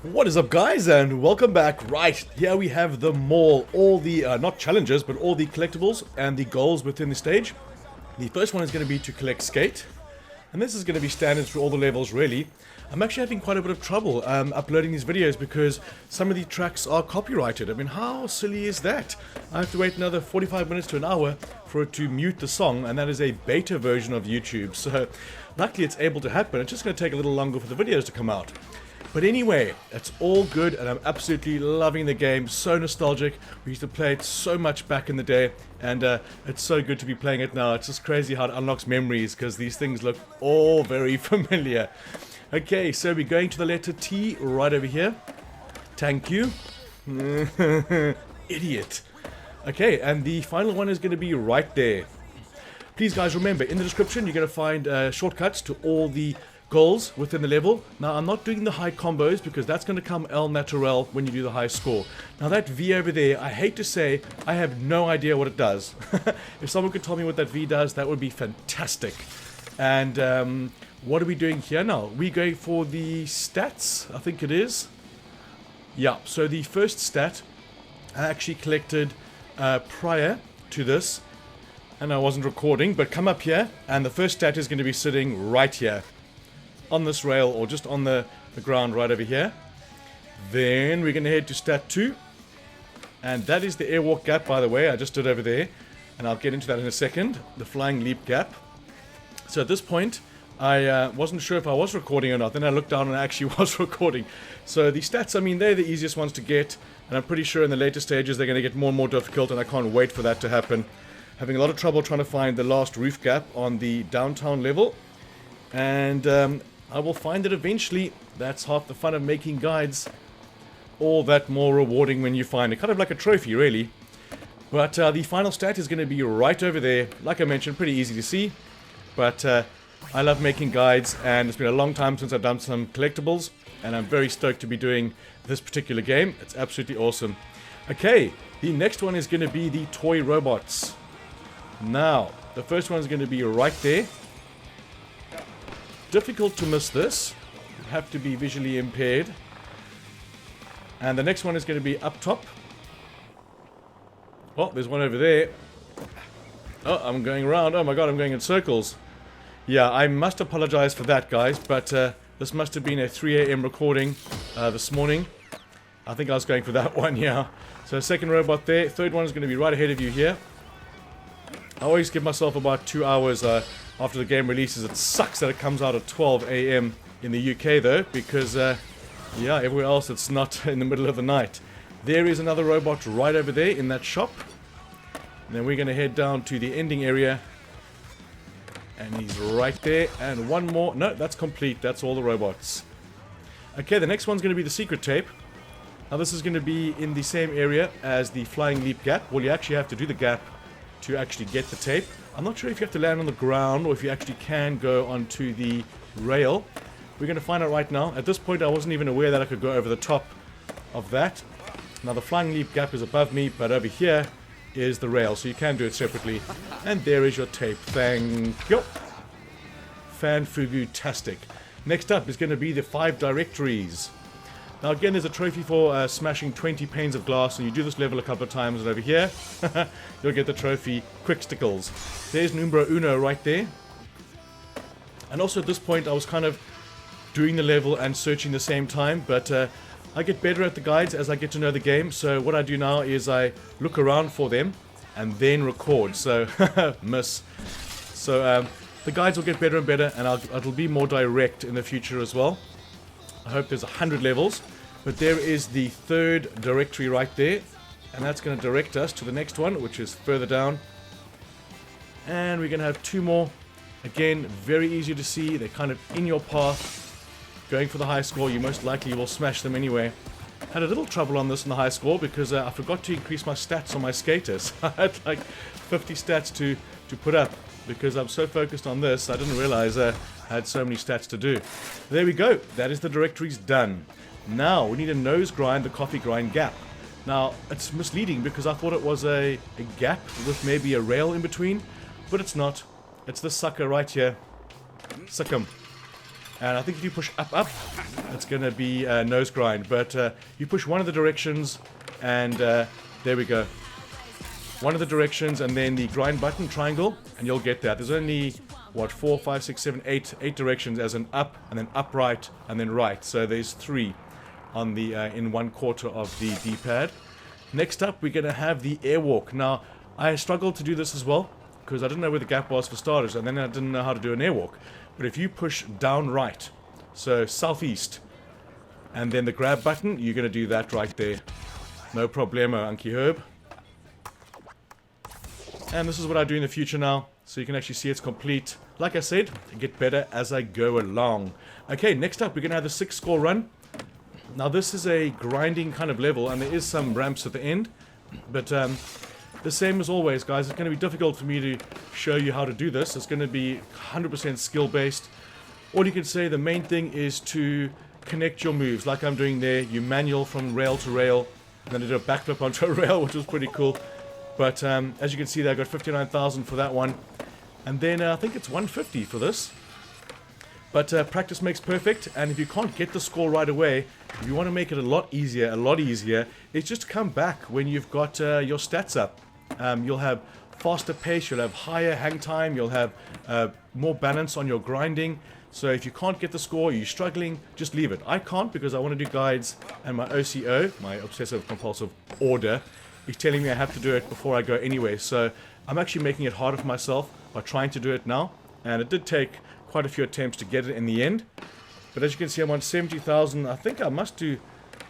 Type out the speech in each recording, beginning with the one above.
What is up, guys, and welcome back. Right, here we have the mall, all the, not challenges, but all the collectibles and the goals within the stage. The first one is going to be to collect skate, and this is going to be standard through all the levels, really. I'm actually having quite a bit of trouble uploading these videos because some of the tracks are copyrighted. I mean, how silly is that? I have to wait another 45 minutes to an hour for it to mute the song, and that is a beta version of YouTube. So, luckily it's able to happen. It's just going to take a little longer for the videos to come out. But anyway, it's all good, and I'm absolutely loving the game. So nostalgic. We used to play it so much back in the day, and it's so good to be playing it now. It's just crazy how it unlocks memories, because these things look all very familiar. Okay, so we're going to the letter T right over here. Thank you. Idiot. Okay, and the final one is going to be right there. Please, guys, remember, in the description, you're going to find shortcuts to all the goals within the level. Now, I'm not doing the high combos because that's going to come el natural when you do the high score. Now, that V over there, I hate to say, I have no idea what it does. If someone could tell me what that V does, that would be fantastic. And what are we doing here now? We're going for the stats, I think it is. Yeah, so the first stat I actually collected prior to this, and I wasn't recording, but come up here, and the first stat is going to be sitting right here on this rail, or just on the ground right over here. Then we're going to head to stat 2, and that is the Airwalk gap, by the way. I just did over there, and I'll get into that in a second. The flying leap gap. So at this point, I wasn't sure if I was recording or not. Then I looked down and I actually was recording. So the stats, I mean, they're the easiest ones to get, and I'm pretty sure in the later stages they're going to get more and more difficult, and I can't wait for that to happen. Having a lot of trouble trying to find the last roof gap on the downtown level, and I will find it eventually. That's half the fun of making guides. All that more rewarding when you find it. Kind of like a trophy, really. But the final stat is going to be right over there. Like I mentioned, pretty easy to see. But I love making guides, and it's been a long time since I've done some collectibles, and I'm very stoked to be doing this particular game. It's absolutely awesome. Okay, the next one is going to be the toy robots. Now, the first one is going to be right there. Difficult to miss this. You have to be visually impaired. And the next one is going to be up top. Oh, there's one over there. Oh, I'm going around. Oh my god, I'm going in circles. Yeah, I must apologize for that, guys, but this must have been a 3 AM recording this morning. I think I was going for that one, yeah. So second robot there. Third one is going to be right ahead of you here. I always give myself about 2 hours after the game releases. It sucks that it comes out at 12 AM in the UK, though, because, yeah, everywhere else it's not in the middle of the night. There is another robot right over there in that shop. And then we're going to head down to the ending area. And he's right there. And one more. No, that's complete. That's all the robots. Okay, the next one's going to be the secret tape. Now, this is going to be in the same area as the flying leap gap. Well, you actually have to do the gap to actually get the tape. I'm not sure if you have to land on the ground or if you actually can go onto the rail. We're going to find out right now. At this point, I wasn't even aware that I could go over the top of that. Now, the flying leap gap is above me, but over here is the rail, so you can do it separately. And there is your tape. Thank you. Fan-fugu-tastic. Next up is going to be the 5 directories. Now again, there's a trophy for smashing 20 panes of glass, and you do this level a couple of times, and over here, you'll get the trophy Quick Stickles. There's numero uno right there. And also at this point, I was kind of doing the level and searching the same time, but I get better at the guides as I get to know the game, so what I do now is I look around for them, and then record, so miss. So the guides will get better and better, and it'll be more direct in the future as well. I hope there's 100 levels, but there is the third directory right there, and that's going to direct us to the next one, which is further down. And we're going to have 2 more. Again, very easy to see. They're kind of in your path. Going for the high score, you most likely will smash them anyway. Had a little trouble on this in the high score because I forgot to increase my stats on my skaters. I had like 50 stats to put up because I'm so focused on this. I didn't realize I had so many stats to do. There we go. That is the directories done. Now we need a nose grind, the coffee grind gap. Now it's misleading because I thought it was a gap with maybe a rail in between, but it's not. It's this sucker right here. Suck 'em. And I think if you push up, it's going to be nose grind. But you push one of the directions, and there we go. One of the directions, and then the grind button, triangle, and you'll get that. There's only, what, 4, 5, 6, 7, 8 directions as an up, and then upright, and then right. So there's 3 on the in 1/4 of the D-pad. Next up, we're going to have the Airwalk. Now, I struggled to do this as well, because I didn't know where the gap was for starters, and then I didn't know how to do an Airwalk. But if you push down right, so southeast, and then the grab button, you're going to do that right there. No problemo, Unky Herb. And this is what I do in the future now, so you can actually see it's complete. Like I said, I get better as I go along. Okay, next up, we're going to have the 6-score run. Now, this is a grinding kind of level, and there is some ramps at the end. But the same as always, guys, it's going to be difficult for me to show you how to do this. It's going to be 100% skill-based. All you can say, the main thing is to connect your moves, like I'm doing there. You manual from rail to rail, and then I did a backflip onto a rail, which was pretty cool. But as you can see there, I got 59,000 for that one. And then I think it's 150 for this. But practice makes perfect, and if you can't get the score right away, if you want to make it a lot easier, it's just to come back when you've got your stats up. You'll have faster pace, you'll have higher hang time, you'll have more balance on your grinding. So if you can't get the score, you're struggling, just leave it. I can't because I want to do guides, and my OCO, my Obsessive Compulsive Order, is telling me I have to do it before I go anyway. So I'm actually making it harder for myself by trying to do it now. And it did take quite a few attempts to get it in the end. But as you can see, I'm on 70,000. I think I must do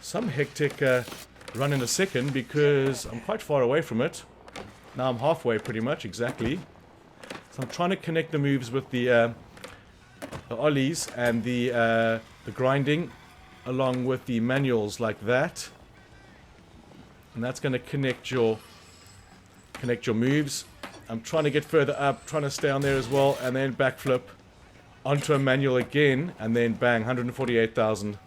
some hectic run in a second because I'm quite far away from it. Now I'm halfway pretty much, exactly. So I'm trying to connect the moves with the ollies and the grinding along with the manuals like that. And that's going to connect your moves. I'm trying to get further up, trying to stay on there as well, and then backflip onto a manual again, and then bang, 148,000.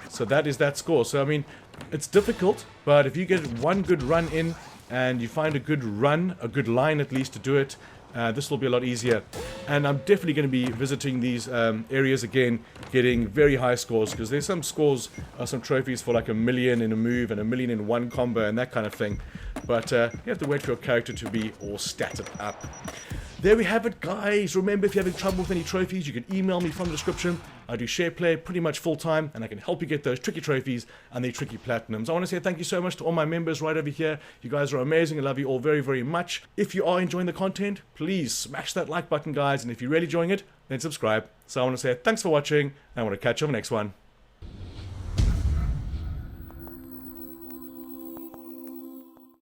So that is that score. So I mean, it's difficult, but if you get one good run in, and you find a good run, a good line at least to do it, this will be a lot easier. And I'm definitely going to be visiting these areas again, getting very high scores, because there's some scores, some trophies for like 1 million in a move and 1 million in one combo and that kind of thing. But you have to wait for your character to be all statted up. There we have it, guys. Remember, if you're having trouble with any trophies, you can email me from the description. I do share play pretty much full time, and I can help you get those tricky trophies and the tricky platinums. I want to say thank you so much to all my members right over here. You guys are amazing. I love you all very, very much. If you are enjoying the content, please smash that like button, guys. And if you're really enjoying it, then subscribe. So I want to say thanks for watching, and I want to catch you on the next one.